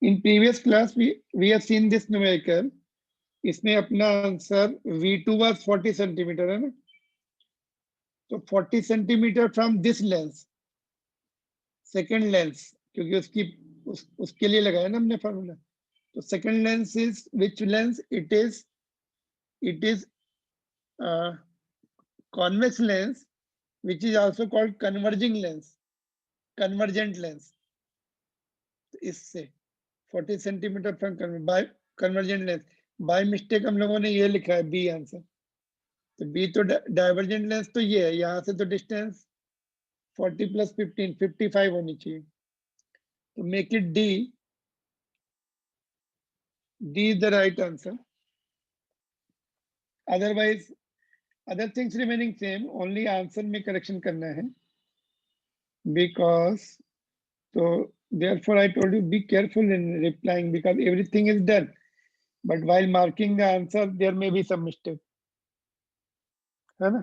In previous class, we have seen this numerical. इसमें अपना answer V2 was 40 centimetre है ना, तो 40 centimetre from this lens, second lens, क्योंकि उसके लिए लगाया ना हमने फार्मूला, तो second lens is which lens? It is convex lens, which is also called converging lens, convergent lens. तो इससे 40 centimetre from convergent lens, by mistake हम लोगों ने ये लिखा है बी आंसर, तो बी तो डाइवर्जेंट लेंस तो ये है, यहाँ से तो डिस्टेंस 40 प्लस 15 55 होनी चाहिए, तो make it D, D is the right answer. Otherwise other things remaining same, only answer में करेक्शन करना है, बिकॉज तो therefore I told you be careful in replying because everything is done, but while marking the answer there may be some mistake, है ना,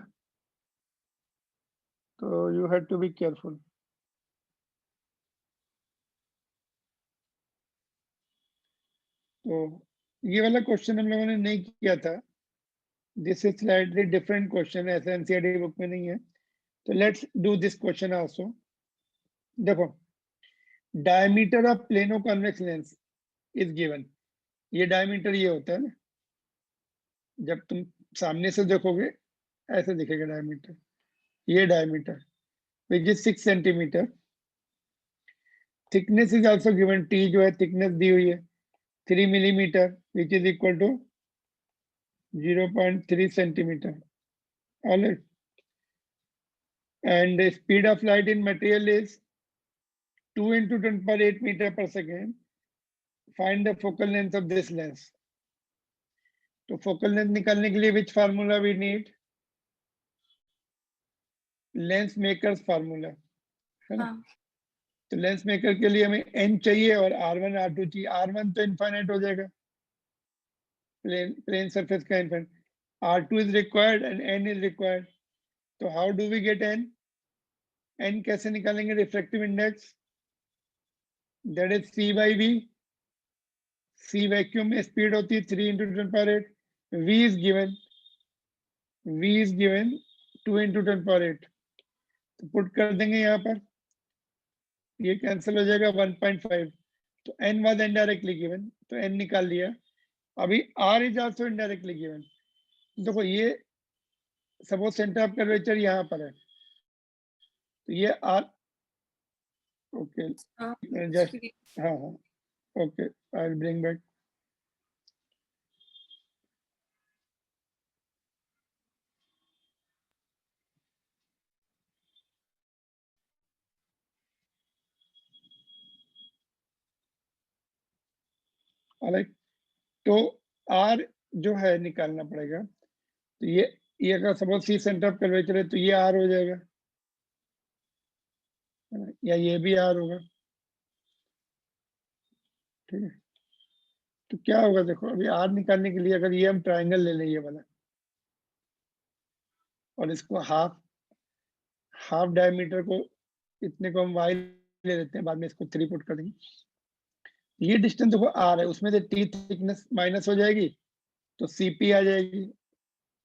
तो you have to be careful. तो ये वाला क्वेश्चन हम लोगों ने नहीं किया था, this is slightly different question, ऐसा एनसीईआरटी बुक में नहीं है, तो let's do this question also. देखो, diameter of plano convex lens is given, ये डायमीटर ये होता है ना, जब तुम सामने से देखोगे ऐसे दिखेगा डायमीटर, ये diameter which is 6 centimetre. Thickness is also given, T जो है थिकनेस दी हुई है 3 millimetre which is equal to 0.3 centimetre. All right, and the speed of light in material is 2 into 10⁸ meter per second. Find the focal length of this lens. तो focal length निकालने के लिए which formula we need? Lens makers formula है ना. तो lens maker के लिए हमें n चाहिए और r1 r2 चाहिए. r1 तो इनफाइनाइट हो जाएगा, प्लेन सरफेस का infinite. r2 is required and n is required. तो how do we get n? n कैसे निकालेंगे? Refractive index, that is c by v. c vacuum में स्पीड होती है 3 into 10⁸. v is given 2 into 10⁸. तो put कर देंगे यहाँ पर, ये कैंसिल हो जाएगा 1.5. तो n वाज इनडायरेक्टली गिवन, तो n निकाल लिया. अभी r is also indirectly given. देखो ये सपोज सेंटर ऑफ कर्वेचर यहाँ पर है, तो ये r, ओके जस्ट, हाँ okay, I will bring back. Alright, तो r जो है निकालना पड़ेगा. तो ये अगर suppose C centre of curvature है तो ये r हो जाएगा, या ये भी r होगा. ठीक है, तो क्या होगा? देखो अभी r निकालने के लिए अगर ये हम ट्राइंगल ले लें ये वाला, और इसको हाफ डायमीटर को, इतने को हम y ले लेते हैं, बाद में इसको 3 पुट कर देंगे. ये डिस्टेंस देखो r है, उसमें से t थिकनेस माइनस हो जाएगी तो cp आ जाएगी.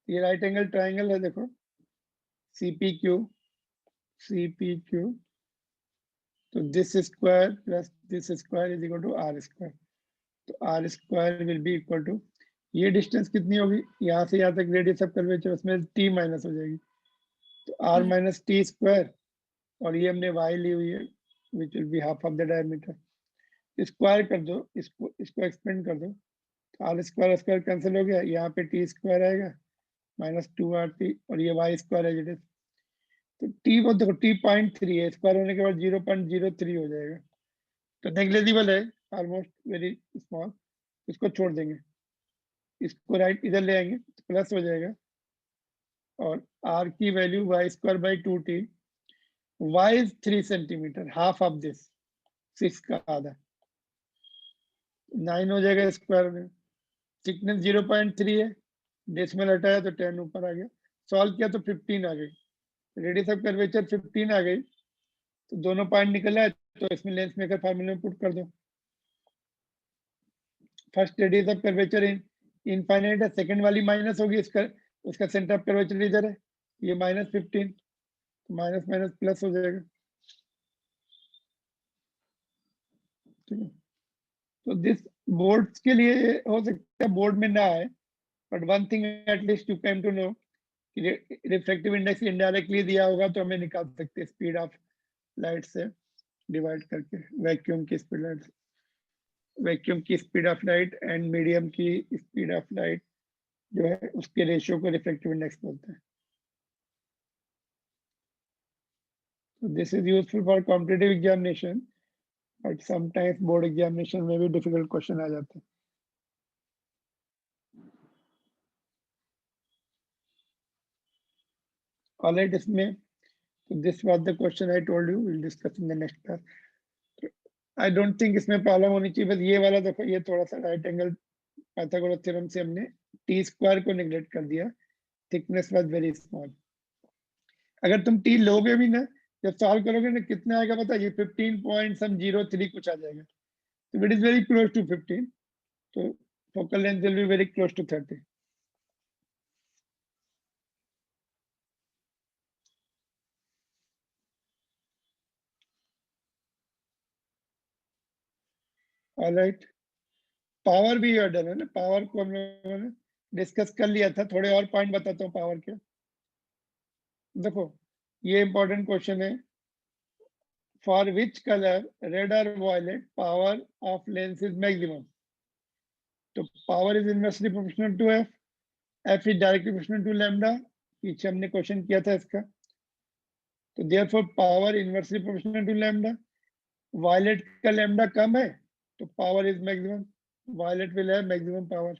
ये राइट एंगल ट्राइंगल है, देखो cpq, तो this square plus this square is equal to r square. तो r square will be equal to, ये डिस्टेंस कितनी होगी यहाँ से यहाँ तक, रेडियस ऑफ कर्वेचर, उसमें t माइनस हो जाएगी, तो r माइनस टी स्क्वायर, और ये हमने y ली हुई है which will be half of the diameter. Square कर दो, इसको एक्सपेंड कर दो, आर स्क्वायर कैंसिल हो गया, यहाँ पे टी स्क्वायर आएगा माइनस 2r_t, और ये वाई स्क्वायर है जिट. तो टी वो देखो t.3 है, स्क्वायर होने के बाद 0.03 हो जाएगा, तो नेग्लिजिबल है, ऑलमोस्ट वेरी स्मॉल. इसको छोड़ देंगे, इसको राइट इधर ले आएंगे तो प्लस हो जाएगा, और r की value y²/2t. y is 3 centimetre, half of this 6 का आधा, 9 हो जाएगा स्क्वायर में. थिकनेस 0.3 है, डेसिमल हटाया तो 10 ऊपर आ गया, सॉल्व किया तो 15 आ गई, रेडियस ऑफ कर्वेचर 15 आ गई. तो दोनों पॉइंट निकला है, तो इसमें लेंस मेकर फार्मूला में पुट कर दो. First radius of curvature infinite है, सेकंड वाली माइनस होगी, इसका उसका सेंटर ऑफ कर्वेचर इधर है, ये -15, माइनस माइनस प्लस हो जाएगा। ठीक है, तो दिस बोर्ड्स के लिए हो सकता है बोर्ड में ना आए, but one thing at least you can to know, refractive index indirectly दिया होगा तो हमें निकाल सकते हैं स्पीड ऑफ लाइट से डिवाइड करके, वैक्यूम की स्पीड लाइट, वैक्यूम की speed of light and medium की स्पीड ऑफ लाइट जो है उसके रेशियो को रिफ्रैक्टिव इंडेक्स बोलते हैं। So this is useful for competitive examination, but sometimes board examination में भी difficult question आ जाते हैं। Alright, इसमें so this was the question I told you. We'll discuss in the next class. I don't think इसमें problem होनी चाहिए, बस ये वाला देखो, ये थोड़ा सा राइट एंगल पाइथागोरस थ्योरम से हमने टी स्क्वायर को नेग्लेक्ट कर दिया, थिकनेस वाज वेरी स्मॉल। अगर तुम टी लोगे भी ना, जब सॉल्व करोगे ना, कितना आएगा पता है, ये 15.03 कुछ आ जाएगा, तो it is very close to 15, तो focal length will be very close to 30. All right. Power भी डन है ना, पावर को हम लोगों ने डिस्कस कर लिया था, थोड़े और पॉइंट बताता हूँ पावर के। देखो ये इंपॉर्टेंट क्वेश्चन है, फॉर विच कलर रेड और violet power of lens is maximum, तो power is inversely proportional to F, F is directly proportional to lambda, पीछे हमने क्वेश्चन किया था इसका, तो therefore power inversely proportional to lambda, violet का लैम्डा कम है तो power is maximum, violet will have maximum power.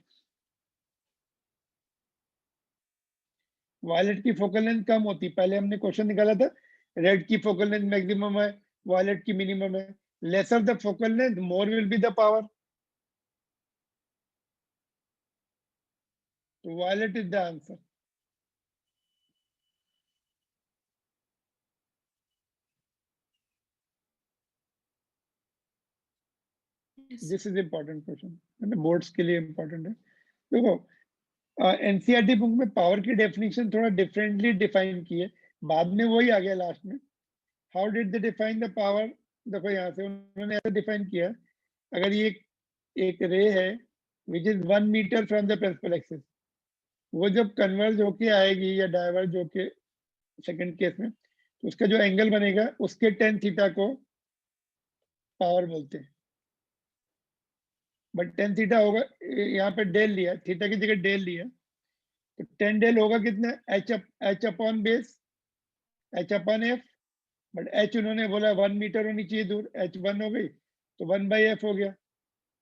Violet की फोकल लेंथ कम होती, पहले हमने क्वेश्चन निकाला था, रेड की फोकल लेंथ मैक्सिमम है, वायलेट की मिनिमम है, lesser the focal length more will be the power, तो violet is the answer. This is important question, boards के लिए इंपॉर्टेंट है। देखो एनसीईआरटी बुक में पावर की डेफिनेशन थोड़ा डिफरेंटली डिफाइन की है, बाद में वही आ गया लास्ट में। How did they define the power, देखो यहाँ से उन्होंने ऐसा डिफाइन किया, अगर ये एक रे है which is 1 metre from the principal axis, वो जब कन्वर्ज होके आएगी या डाइवर्ज होके सेकंड केस में, तो उसका जो एंगल बनेगा उसके टेन थीटा को पावर बोलते हैं, बट टेन थीटा होगा, यहाँ पे डेल लिया, थीटा की जगह डेल लिया, तो 10 डेल होगा कितना, H upon base, H upon F, but H उन्होंने बोला 1 मीटर होनी चाहिए दूर, एच 1 हो गई तो 1/f हो गया,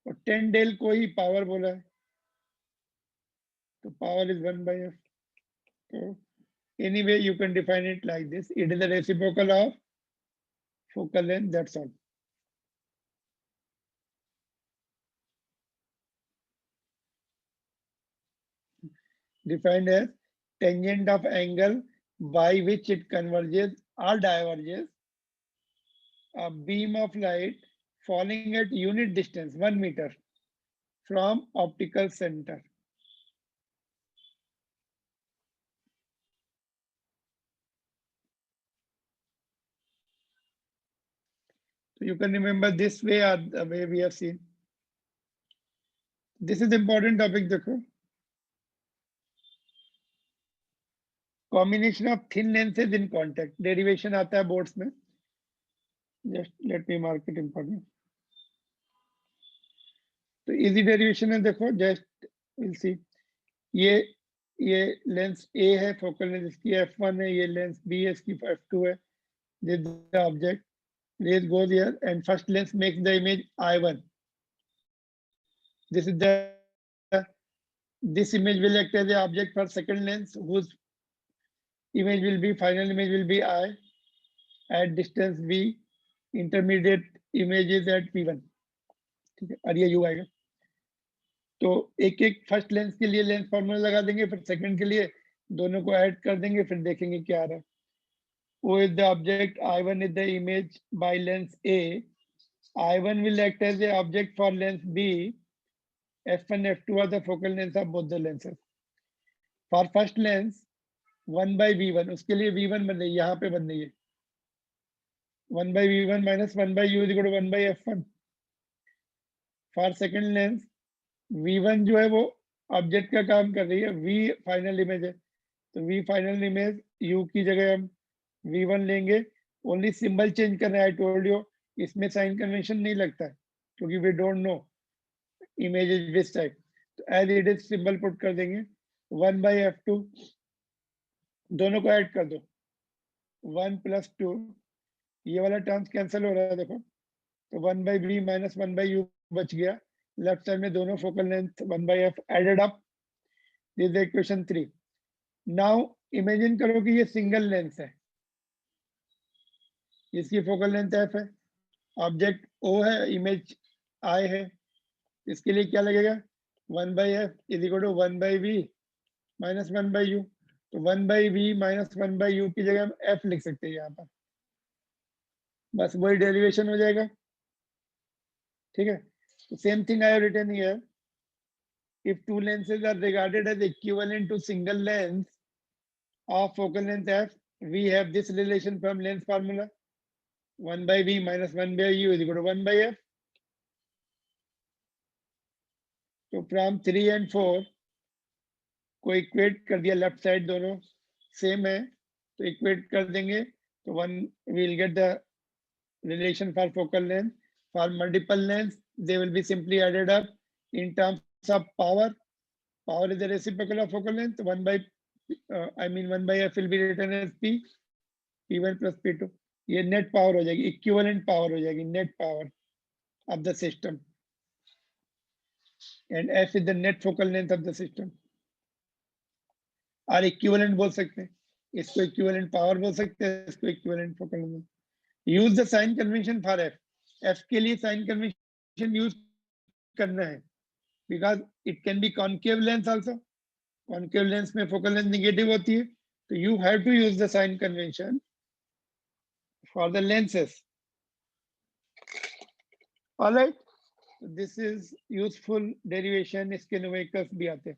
और 10 डेल को ही पावर बोला है, तो पावर इज 1/f। तो anyway you can define it like this, it is a reciprocal of focal length, that's all. Defined as tangent of angle by which it converges or diverges a beam of light falling at unit distance 1 meter from optical center. So you can remember this way or the way we have seen. This is important topic, देखो, combination of thin lenses in contact, derivation आता है boards में, just let me mark it important. तो easy derivation है, देखो just will see, ये lens ए है, focal length इसकी f1 है, ये लेंस बी है, इसकी f2 है, this is the object, rays goes here and first lens makes the image I1, this is the, this image will act as the object for second lens whose image will be, final image will be I at distance v, intermediate image is at p1, ठीक है, और ये u आएगा, तो एक एक first lens के लिए लेंस फॉर्मूला लगा देंगे, फिर सेकंड के लिए दोनों को ऐड कर देंगे, फिर देखेंगे क्या आ रहा है। O is the object, I1 is the image by lens A, I1 will act as the object for lens B f1 f2 are the focal lengths of both the lenses. For first lens 1 by v1, उसके लिए v1 बन रही है, यहाँ पे बन रही है 1 by v1 minus 1 by u is equal to 1 by f1. For second lens v1 जो है वो ऑब्जेक्ट का काम कर रही है, v फाइनल इमेज है, तो v फाइनल इमेज u की जगह हम v1 लेंगे. ओनली सिंबल चेंज करना है. आई टोल्ड यू इसमें साइन कन्वेंशन नहीं लगता है क्योंकि we don't know image is this type. तो as it is symbol put कर देंगे 1 by f2, दोनों को ऐड कर दो 1 plus 2, ये वाला टर्म्स कैंसिल हो रहा है देखो, तो 1 by v minus 1 by u बच गया. लेफ्ट साइड में दोनों focal length 1 by f added up. This is equation 3. Now imagine करो कि ये सिंगल लेंस है, इसकी फोकल लेंथ f है, ऑब्जेक्ट o है, इमेज I है. इसके लिए क्या लगेगा 1 by f is equal to 1 by v minus 1 by u. तो 1 by v minus 1 by u की जगह हम f लिख सकते हैं यहाँ पर, बस वही डेरिवेशन हो जाएगा. ठीक है. तो same thing I have written here. If two lenses are regarded as equivalent to single lens of focal length f, we have this relation from lens formula 1 by v minus 1 by u is equal to 1 by f. तो from 3 and 4 को equate कर दिया, left side दोनों same है तो equate कर देंगे, तो one will get the relation for focal length. For multiple lengths they will be simply added up in terms of power. Power is the reciprocal of focal length. 1 by 1 by f will be written as p, p1 plus p2. ये net power हो जाएगी, equivalent power हो जाएगी, net power of the system, and f is the net focal length of the system. और equivalent बोल सकते हैं, इसको इक्विवेलेंट पावर बोल सकते हैं, इसको equivalent focal length. Use the sign convention for f. F के लिए साइन कन्वेंशन यूज करना है because it can be concave lens also. Concave lens में फोकल लेंथ नेगेटिव होती है, तो you have to use the sign convention for the lenses. Alright, this is useful derivation. इसके numericals भी आते हैं.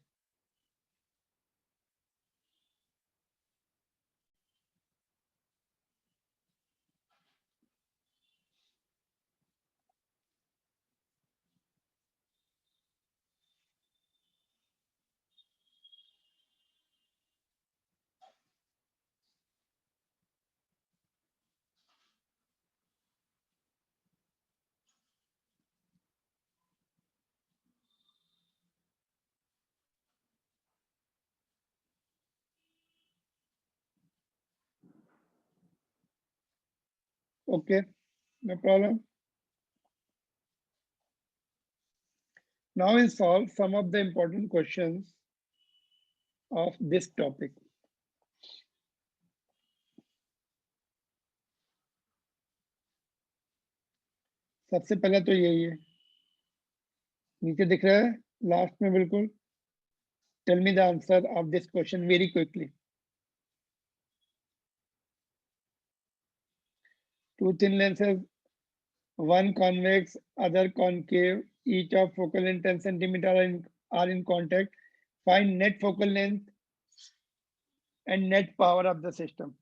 Okay, no problem. Now we'll solve some of the important questions of this topic. सबसे पहला तो यही है, नीचे दिख रहा है लास्ट में बिल्कुल. Tell me the answer of this question very quickly. Two thin lenses, one convex, other concave, each of focal length 10 centimeter are in contact. Find net focal length and net power of the system.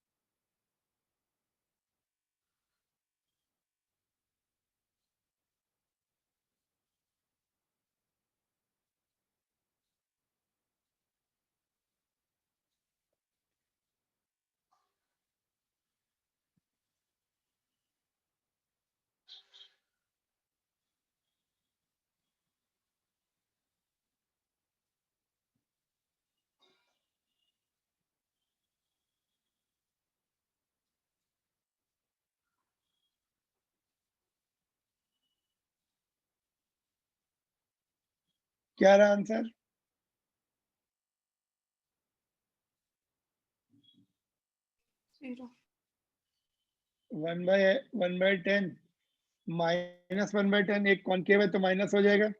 क्या रहा answer? 1 by 10 minus 1 by 10, एक concave है तो minus हो जाएगा.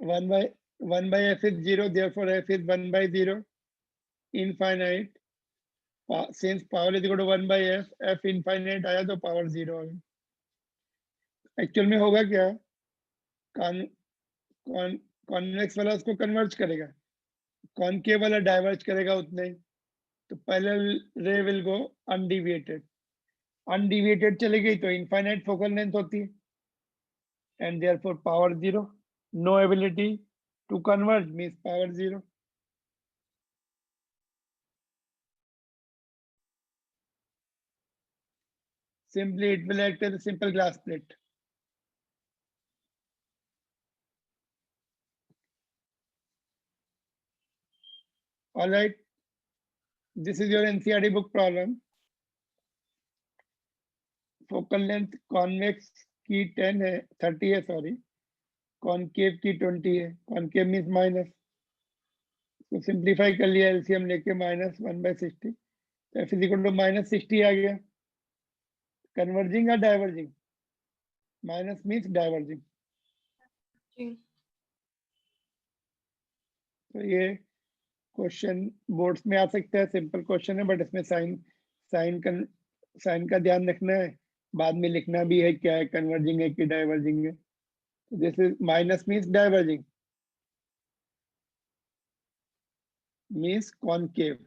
1 by f is 0, therefore f is 1 by 0. Infinite, since power is equal to 1 by f, f infinite आया तो power 0 आ गया. एक्चुअल में होगा क्या, कॉन्वेक्स वाला उसको कन्वर्ज करेगा, कॉनकेव वाला डाइवर्ज करेगा उतने ही। तो पैरेलल रे विल गो अनडिविएटेड, अनडिविएटेड चली गई तो इनफाइनाइट फोकल लेंथ होती है, and therefore power 0, no ability to converge means power 0। Simply it will act as a simple glass plate. All right, this is your NCERT book problem. Focal length convex की 10 है, 30 है sorry, concave की 20 है, concave means minus, तो simplify कर लिया LCM लेके -1/60, तो एफ इज इक्वल टू -60 आ गया। कन्वर्जिंग या डाइवर्जिंग? Minus means diverging. तो ये क्वेश्चन बोर्ड्स में आ सकता है, सिंपल क्वेश्चन है, बट इसमें साइन का ध्यान रखना है, बाद में लिखना भी है क्या है, कन्वर्जिंग है कि डाइवर्जिंग है। This is minus means diverging, means concave.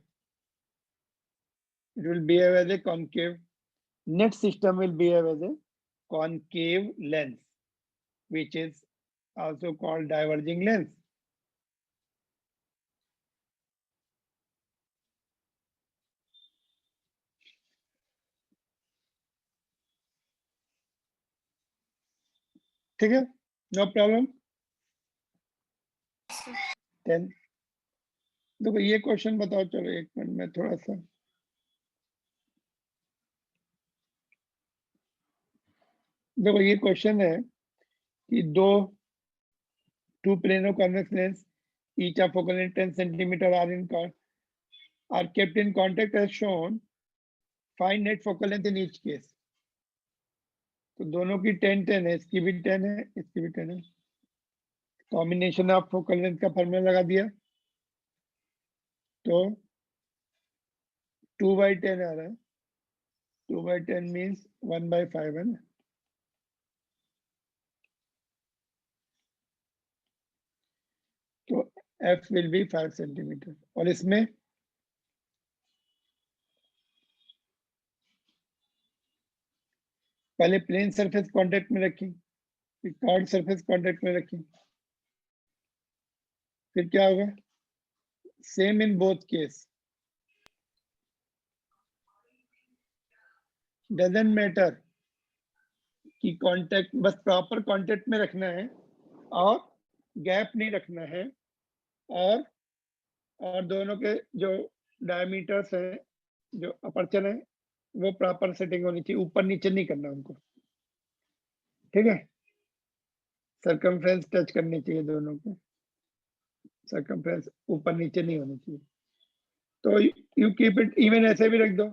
It will behave as a concave. Net system will behave as a concave lens, which is also called diverging lens. ठीक है, नो प्रॉब्लम। 10 देखो ये question बताओ, चलो एक minute में थोड़ा सा, देखो ये क्वेश्चन है कि two plano convex lens, each of focal length 10 centimeter are kept in contact as shown. Find net focal length in each case. तो दोनों की 10-10 है, इसकी भी 10 है, इसकी भी 10 है। कॉम्बिनेशन ऑफ फोकल लेंथ का फॉर्मूला लगा दिया, तो 2/10 आ रहा है, 2/10 मीन्स 1/5 है ना। तो f विल बी 5 सेंटीमीटर, और इसमें पहले प्लेन सरफेस कांटेक्ट में रखी, फिर कर्व्ड सरफेस कांटेक्ट में रखी, फिर क्या होगा, same in both case, doesn't matter कि कांटेक्ट, बस प्रॉपर कांटेक्ट में रखना है और गैप नहीं रखना है, और दोनों के जो डायमीटर्स हैं, जो अपर्चर है, वो प्रॉपर सेटिंग होनी चाहिए, ऊपर नीचे नहीं करना उनको, ठीक है। सर्कमफ्रेंस टच करनी चाहिए दोनों को, सर्कमफ्रेंस ऊपर नीचे नहीं होनी चाहिए। तो यू कीप इट इवन, ऐसे भी रख दो,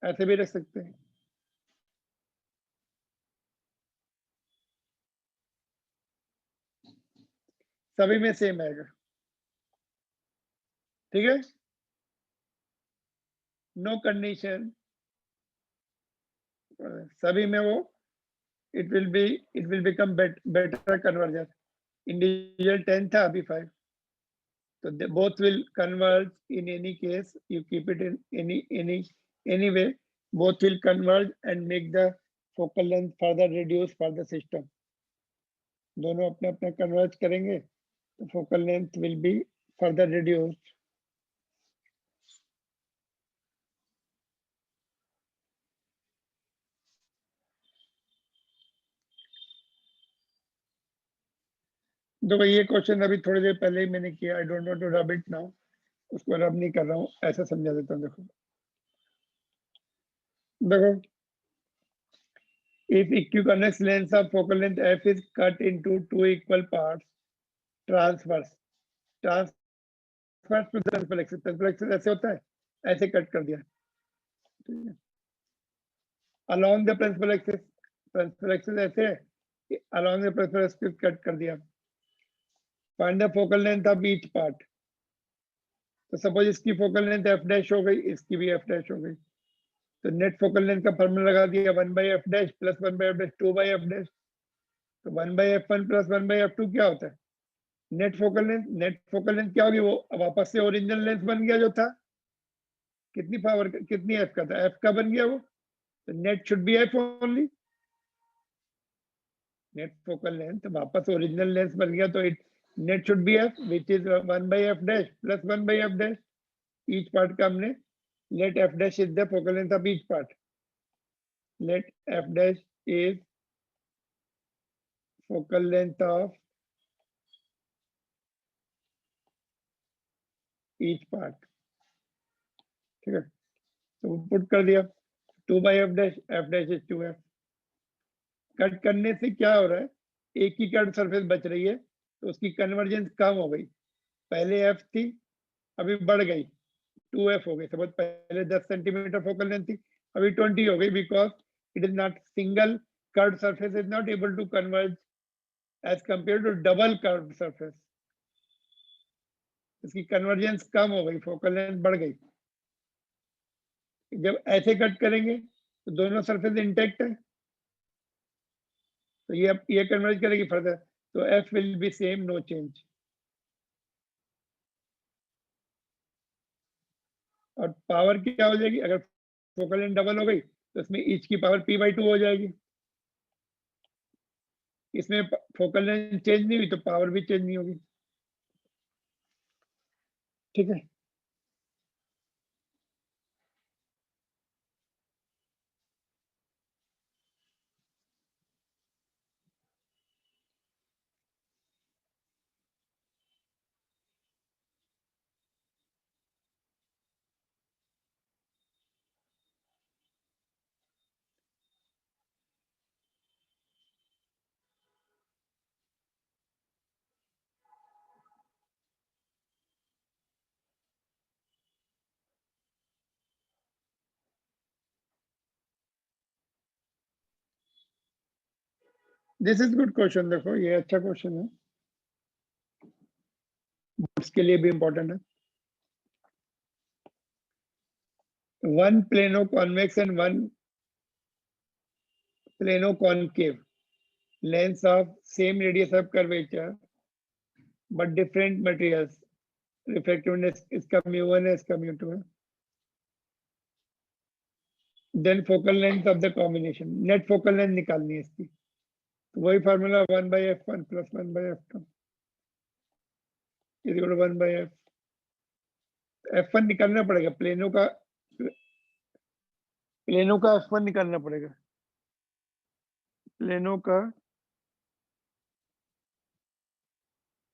ऐसे भी रख सकते हैं, सभी में सेम आएगा, ठीक है, नो कंडीशन, सभी में वो it will become better conversion. Individual 10 था, अभी 5, so they both will converge in any case, you keep it in any way, both will converge and make the focal length further reduce for the system, दोनों अपने अपने converge करेंगे तो focal length will be further reduced। देखो ये question अभी थोड़ी देर पहले ही मैंने किया, I don't want to rub it now, उसको रब नहीं कर रहा हूँ, ऐसा समझा देता हूँ। देखो if equiconvex lens of focal length f is cut into two equal parts transverse to principal axis ऐसे होता है, ऐसे कट कर दिया, along the principal axis ऐसे along the principal axis cut कर दिया। find the focal length of each part, तो सपोज इसकी फोकल लेंथ f डैश हो गई, इसकी भी f डैश हो गई, तो नेट फोकल लेंथ का फॉर्मूला लगा दिया 1/f dash plus 1/f dash 2/f dash, तो 1/f1 प्लस 1/f2 क्या होता है? Net focal length. Net focal length क्या होगी? वो वापस से ओरिजिनल लेंथ बन गया जो था। कितनी पावर, कितनी एफ का था? एफ का बन गया वो। तो net should be F only. Net focal length वापस ओरिजिनल लेंथ बन गया, तो it net should be F which is 1/f dash plus 1/f dash. Each part का हमने let f dash is the focal length of each part. Let f dash is focal length of each part. ठीक है, तो put कर दिया 2/f dash, f dash is 2f। Cut करने से क्या हो रहा है? एक ही कट सरफेस बच रही है, तो उसकी कन्वर्जेंस कम हो गई। पहले f थी, अभी बढ़ गई 2f हो गई। सपोज पहले 10 सेंटीमीटर फोकल लेंथ थी, अभी 20 हो गई, because it is not single curve surface is not able to converge as compared to double curved surface। इसकी कन्वर्जेंस कम हो गई, फोकल लेंथ बढ़ गई। जब ऐसे कट करेंगे तो दोनों सरफेस इंटेक्ट है, तो ये कन्वर्ज करेगी फर्दर, तो f will be same, no change. और पावर क्या हो जाएगी? अगर फोकल लेंथ डबल हो गई तो इसमें ईच की पावर p/2 हो जाएगी। इसमें फोकल लेंथ चेंज नहीं हुई तो पावर भी चेंज नहीं होगी। ठीक है, दिस इज गुड क्वेश्चन। देखो ये अच्छा क्वेश्चन है, बोर्ड्स के लिए भी इंपॉर्टेंट है। One plano convex and one plano concave lengths of same radius of curvature but different materials, refractiveness इसका mu1 है, इसका mu2 है। then focal length of the combination, net focal length निकालनी है इसकी, तो वही formula 1/f1 plus 1/f2 is equal to 1/f। f1 निकालना पड़ेगा, प्लेनो का f1 निकालना पड़ेगा। प्लेनो का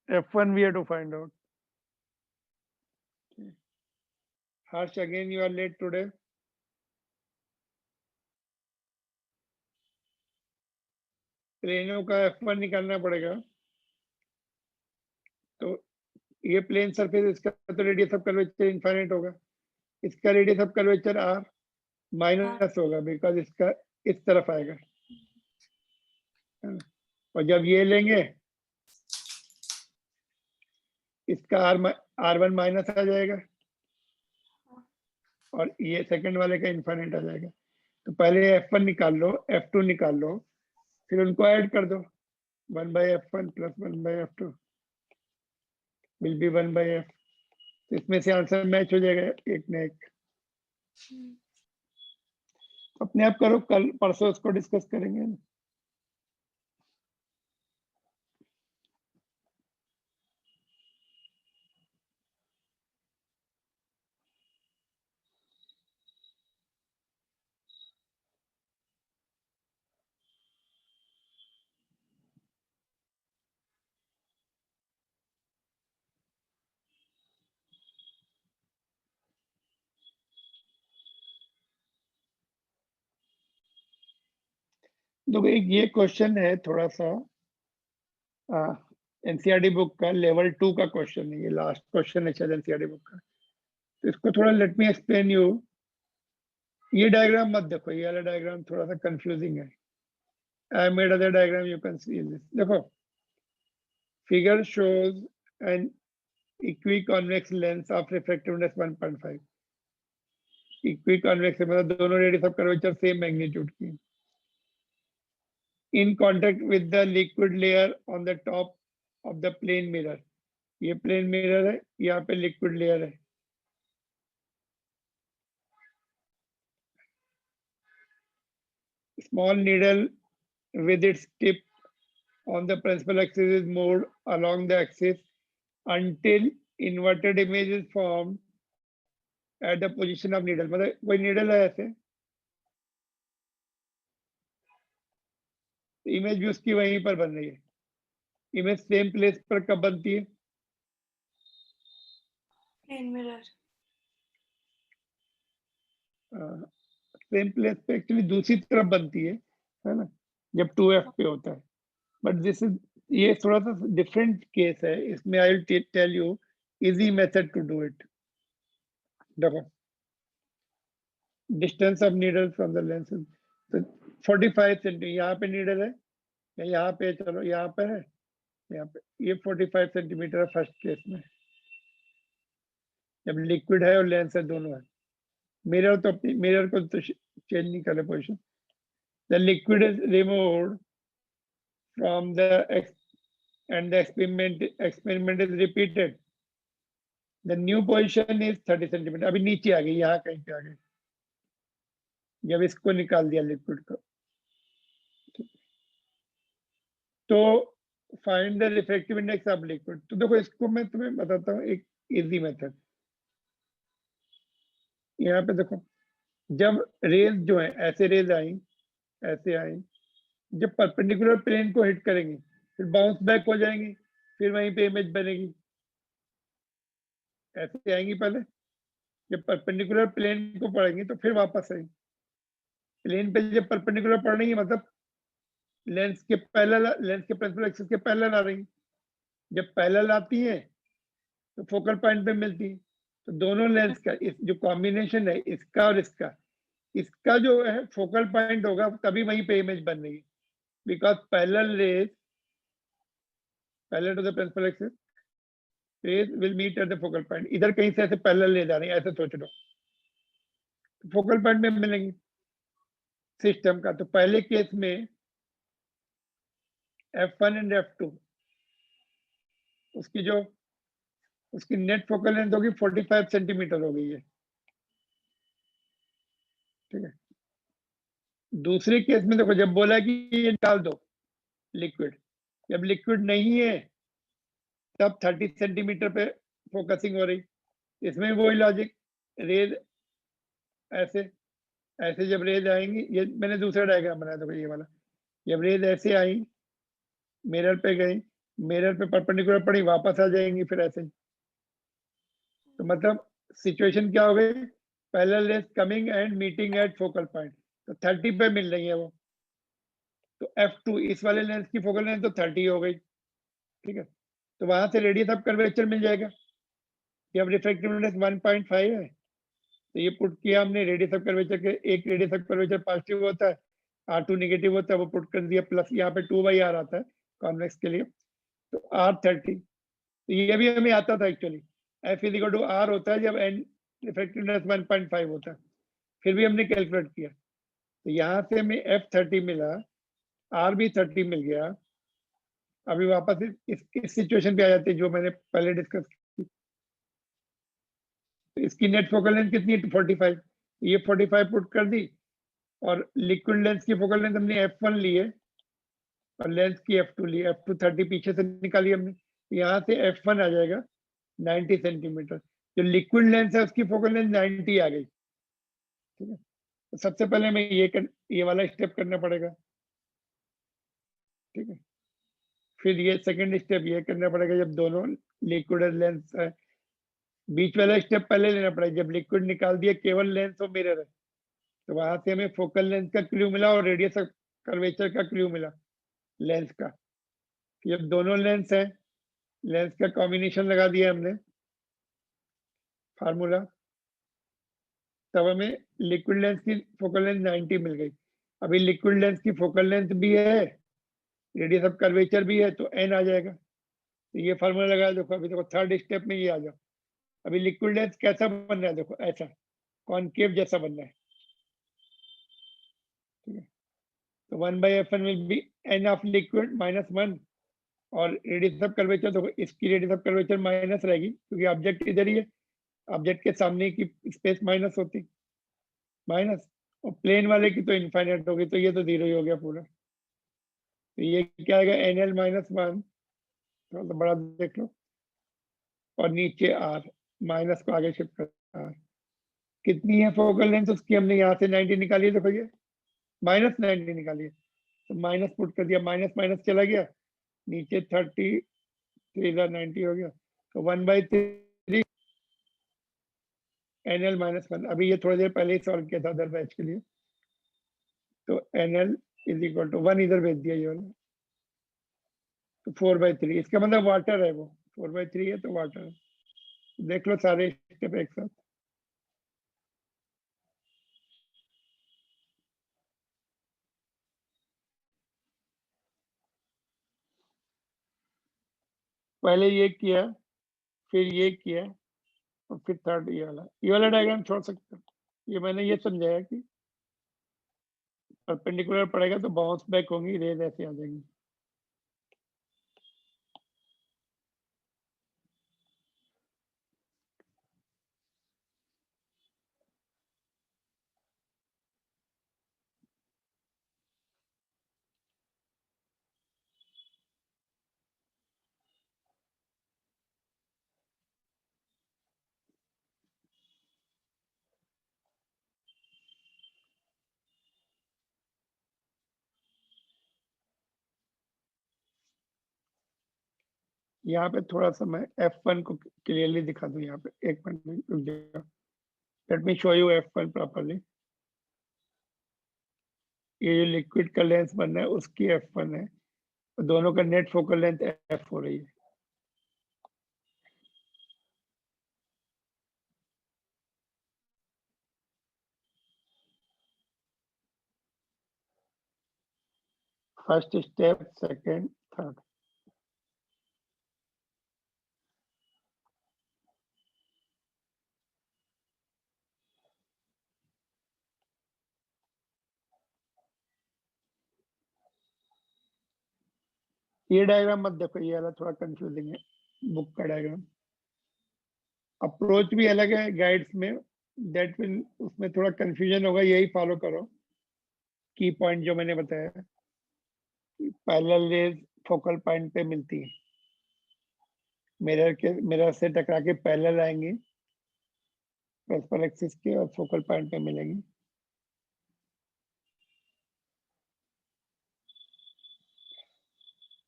f1 we have to find out। Harsh, again you are late today। Plano का f1 निकालना पड़ेगा, तो ये प्लेन सरफेस, इसका तो रेडियस ऑफ कर्वेचर इनफाइनाइट होगा, इसका radius of curvature r minus होगा, बिकॉज इसका इस तरफ आएगा। और जब ये लेंगे इसका r1 माइनस आ जाएगा और ये सेकंड वाले का इनफाइनाइट आ जाएगा। तो पहले f1 निकाल लो, f2 निकाल लो, फिर उनको ऐड कर दो। 1/f1 plus 1/f2 will be 1/f। तो इसमें से आंसर मैच हो जाएगा एक न एक। अपने आप करो, कल परसों उसको डिस्कस करेंगे। देखो एक ये क्वेश्चन है थोड़ा सा एनसीईआरटी बुक का लेवल 2 का क्वेश्चन है, ये लास्ट क्वेश्चन है शायद एनसीईआरटी बुक का। तो इसको थोड़ा लेट मी एक्सप्लेन यू। ये डायग्राम मत देखो, ये वाला डायग्राम थोड़ा सा कंफ्यूजिंग है। I made other diagram, you can see this. देखो figure shows an equiconvex lens of refractiveness 1.5। Equiconvex मतलब दोनों radius of curvature same magnitude की। In contact with the liquid layer on the top of the plane mirror. ये plane mirror है, यहाँ पे liquid layer है। Small needle with its tip on the principal axis is moved along the axis until inverted image is formed at the position of needle। मतलब कोई needle है ऐसे, image भी उसकी वहीं पर बन रही है। इमेज सेम प्लेस पर कब बनती है? Plane mirror. सेम प्लेस पे एक्चुअली दूसरी तरफ बनती है ना, जब 2f पे होता है। बट दिस इज, ये थोड़ा सा डिफरेंट केस है, इसमें I will tell you easy method to do it. देखो, distance of needle from the lens, तो 45 सेंटीमीटर यहाँ पे नीडल है, या यहाँ पे, चलो यहाँ पे है, यहाँ पे, ये 45 सेंटीमीटर है फर्स्ट केस में, जब लिक्विड है और लेंस है, दोनों है। मिरर तो अपनी मिरर को तो चेंज नहीं करे position. The liquid is removed from the and the experiment is repeated. The new position is 30 centimetre. अभी नीचे आ गई, यहाँ कहीं पे आ गई जब इसको निकाल दिया लिक्विड को। तो find the refractive index of liquid. तो देखो, इसको मैं तुम्हें बताता हूँ एक इजी मेथड। यहाँ पे देखो, जब रेज जो है ऐसे रेज आई, ऐसे आई, जब परपेंडिकुलर प्लेन को हिट करेंगी फिर बाउंस बैक हो जाएंगी, फिर वहीं पे इमेज बनेगी। ऐसे आएंगी पहले, जब परपेंडिकुलर प्लेन को पढ़ेंगे तो फिर वापस आएंगी। प्लेन पे जब परपेंडिकुलर पढ़ रही है मतलब लेंस के पैरेलल, लेंस के प्रिंसिपल एक्सिस के पैरेलल आ रही है। जब पैरेलल आती है तो फोकल पॉइंट पे मिलती है। तो दोनों लेंस का इस जो कॉम्बिनेशन है, इसका और इसका जो है फोकल पॉइंट होगा, तभी वहीं पे इमेज बन रही है। Because parallel rays, parallel to the principal axis rays will meet at the focal point. इधर कहीं से ऐसे पैरेलल ले जा रही है, ऐसे सोच लो, तो फोकल पॉइंट में मिलेंगी सिस्टम का। तो पहले केस में F1 एंड F2, उसकी नेट फोकल लेंथ होगी 45 सेंटीमीटर हो गई है, ठीक है। दूसरे केस में देखो, जब बोला कि ये डाल दो लिक्विड, जब लिक्विड नहीं है तब 30 सेंटीमीटर पे फोकसिंग हो रही। इसमें वही लॉजिक, रेज ऐसे ऐसे जब रेज आएंगी, ये मैंने दूसरा डायग्राम बनाया था ये वाला, जब रेज ऐसे आई, मिरर पे गई, मिरर पे परपेंडिकुलर पड़ी, वापस आ जाएंगी फिर ऐसे। तो मतलब सिचुएशन क्या हो गई, parallel rays coming and meeting at focal point, तो 30 पे मिल रही है वो। तो F2 इस वाले लेंस की फोकल लेंथ तो 30 हो गई, ठीक है। तो वहां से रेडियस ऑफ कर्वेचर मिल जाएगा। जब रिफ्रैक्टिव इंडेक्स 1.5 है तो ये पुट किया हमने, रेडियस ऑफ कर्वेचर के, एक रेडियस ऑफ कर्वेचर पॉजिटिव होता है, R2 नेगेटिव होता है, वो पुट कर दिया, प्लस यहाँ पे 2/r आता है कॉन्वेक्स के लिए, तो R30। तो ये भी हमें आता था एक्चुअली, F = R होता है जब n रिफ्रैक्टिव इंडेक्स 1.5 होता है, फिर भी हमने कैलकुलेट किया। तो यहाँ से हमें F30 मिला, R भी 30 मिल गया। अभी वापस इस सिचुएशन पे आ जाते हैं जो मैंने पहले डिस्कस की। तो इसकी नेट फोकल लेंथ कितनी है, 45। ये 45 पुट कर दी, और लिक्विड लेंस की फोकल लेंथ हमने F1 ली है और लेंस की F2 ली है। F2 30 पीछे से निकाली हमने, यहाँ से F1 आ जाएगा 90 सेंटीमीटर। जो लिक्विड लेंस है उसकी फोकल लेंथ 90 आ गई, ठीक है। तो सबसे पहले हमें ये वाला स्टेप करना पड़ेगा, ठीक है। फिर ये सेकंड स्टेप ये करना पड़ेगा जब दोनों लिक्विड और लेंस है। बीच वाला स्टेप पहले लेना पड़ेगा, जब लिक्विड निकाल दिया, केवल लेंस और मिरर है, तो वहां से हमें फोकल लेंथ का क्लू मिला और रेडियस ऑफ कर्वेचर का क्लू मिला लेंस का। जब दोनों लेंस है, लेंस का कॉम्बिनेशन लगा दिया हमने फार्मूला, तब हमें लिक्विड लेंस की फोकल लेंथ 90 मिल गई। अभी लिक्विड लेंस की फोकल लेंथ भी है, रेडियस ऑफ कर्वेचर भी है, तो n आ जाएगा। तो ये फार्मूला लगाया, देखो अभी देखो थर्ड स्टेप में ये आ जाओ। अभी लिक्विड लेंस कैसा बन रहा है, देखो ऐसा कॉनकेव जैसा बन रहा है, ठीक है। तो 1/F1 will be n of liquid minus 1, और रेडियस ऑफ कर्वेचर देखो, इसकी रेडियस ऑफ कर्वेचर माइनस रहेगी क्योंकि ऑब्जेक्ट इधर ही है, ऑब्जेक्ट के सामने की स्पेस माइनस होती, माइनस, और प्लेन वाले की तो इनफाइनाइट होगी, तो ये तो 0 ही हो गया पूरा। तो ये क्या आएगा, NL माइनस 1, थोड़ा सा बड़ा देख लो, और नीचे R, माइनस को आगे शिफ्ट कर R। कितनी है फोकल लेंथ उसकी, हमने यहाँ से 90 निकाली है, देखो ये माइनस 90 निकाली है, तो माइनस पुट कर दिया, माइनस माइनस चला गया, नीचे 30 3/90 हो गया, तो 1/3 NL माइनस 1। अभी ये थोड़ी देर पहले ही सॉल्व किया था अदर बैच के लिए, तो NL इज इक्वल टू 1 इधर भेज दिया ये वाला, तो 4/3, इसका मतलब वाटर है, वो 4/3 है तो वाटर है। देख लो सारे स्टेप एक साथ। पहले ये किया, फिर ये किया, और फिर थर्ड ये वाला डायग्राम छोड़ सकते हो। ये मैंने ये समझाया कि परपेंडिकुलर पड़ेगा तो बाउंस बैक होंगी, रेज ऐसे आ जाएंगी। यहाँ पे थोड़ा सा मैं F1 को क्लियरली दिखा दूं, यहाँ पे एक मिनट रुक जाओ, let me show you F1 properly. ये जो लिक्विड का लेंस बन रहा है उसकी F1 है, तो दोनों का नेट फोकल लेंथ F हो रही है। First step, second, third. ये डायग्राम मत देखो, ये वाला थोड़ा कंफ्यूजिंग है, बुक का डायग्राम। अप्रोच भी अलग है गाइड्स में, दैट विल, उसमें थोड़ा कंफ्यूजन होगा, यही फॉलो करो। की पॉइंट जो मैंने बताया, पैरेलल रेज फोकल पॉइंट पे मिलती है, मिरर से टकरा के पैरेलल आएंगी प्रिंसिपल एक्सिस के, और फोकल पॉइंट पे मिलेंगी।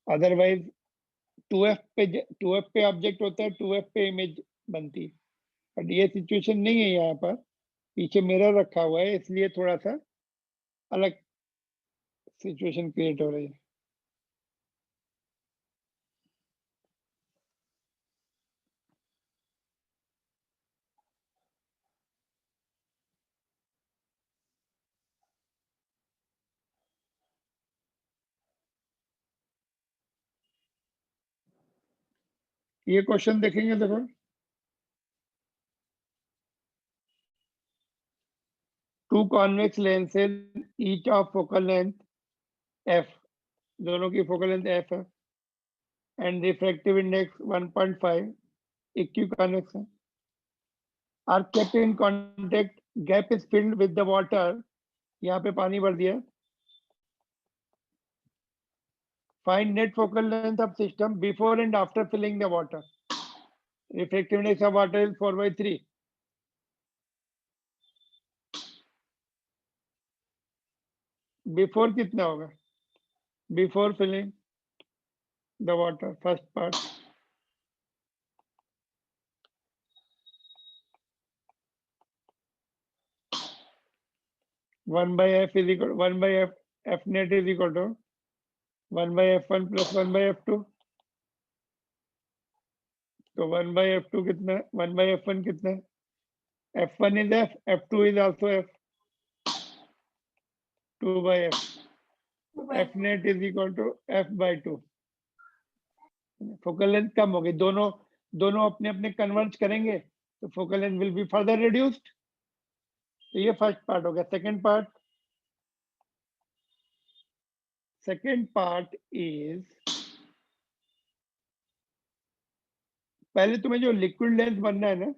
अदरवाइज 2F पे ऑब्जेक्ट होता है, 2F पे इमेज बनती है, बट ये सिचुएशन नहीं है यहाँ पर, पीछे मिरर रखा हुआ है, इसलिए थोड़ा सा अलग सिचुएशन क्रिएट हो रही है। ये क्वेश्चन देखेंगे, देखो two convex lenses each of focal length f, दोनों की फोकल लेंथ f है, and refractive index 1.5, equiconvex है, are kept in contact, gap is filled with the water, यहाँ पे पानी भर दिया। Find net focal length of system before and after filling the water, refractive index of water is 4/3। Before कितना होगा, before filling the water, first part, one by f is equal, 1/f, f net is equal to 1/f1 plus 1/f2। तो 1/f2 कितना है, 1/f1 कितना है, f1 is f, f2 is also f, 2/f, f net is equal to f/2। Focal length कम होगी, दोनों दोनों अपने अपने कन्वर्ज करेंगे, तो focal length will be further reduced. तो ये फर्स्ट पार्ट हो गया। Second part, second part is, पहले तुम्हें जो लिक्विड लेंथ बनना है ना,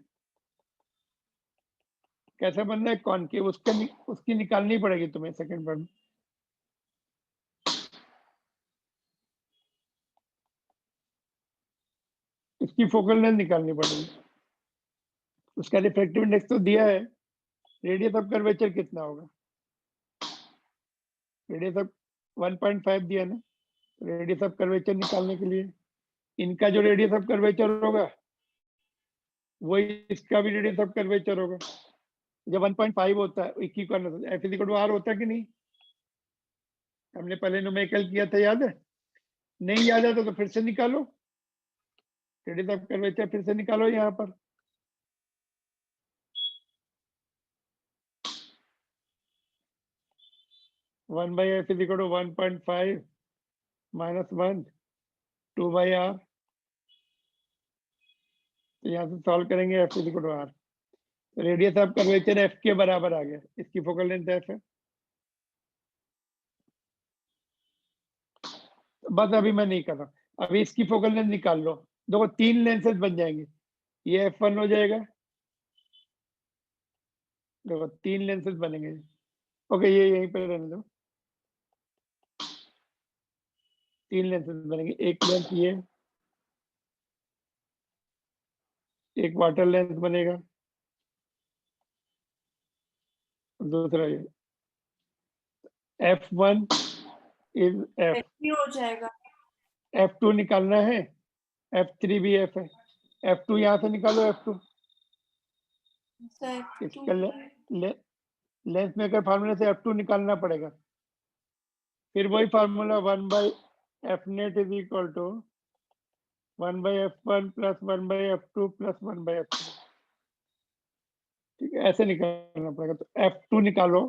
कैसा बनना है, कॉनकेव, उसकी निकालनी पड़ेगी तुम्हें सेकेंड पार्ट में। इसकी फोकल लेंथ निकालनी पड़ेगी। उसका रिफ्रैक्टिव इंडेक्स तो दिया है, रेडियस ऑफ कर्वेचर कितना होगा, रेडियस ऑफ 1.5 दिया ना, रेडियस ऑफ कर्वेचर निकालने के लिए इनका जो रेडियस ऑफ कर्वेचर होगा वही इसका भी रेडियस ऑफ कर्वेचर होगा। जब 1.5 होता है equivalent f is equal to R होता है कि नहीं, हमने पहले न्यूमेरिकल किया था, याद है? नहीं याद है तो फिर से निकालो, रेडियस ऑफ कर्वेचर फिर से निकालो यहाँ पर। One by f is equal to 1.5 minus 1 2 by R, तो यहाँ से सॉल्व करेंगे f is equal to R, radius of curvature f के बराबर आ गया, इसकी फोकल लेंथ एफ है। बस अभी मैं नहीं कर रहा, अभी इसकी फोकल लेंथ निकाल लो। देखो 3 लेंसेज बन जाएंगे, ये f1 हो जाएगा, देखो 3 लेंसेज बनेंगे। ओके, ये यहीं पर रहने दो, 3 लेंसेज बनेंगे, एक लेंथ ये, एक वाटर लेंथ बनेगा, दूसरा ये। f1 इज f, हो जाएगा, f2 निकालना है, f3 भी f है, f2 यहाँ से निकालो, f2 इसका लेंथ मेकर फार्मूला से f2 निकालना पड़ेगा, फिर वही formula 1 by f net is equal to 1 by f1 plus 1 by f2 plus 1 by f3, ठीक है, ऐसे निकालना पड़ेगा। तो f2 निकालो,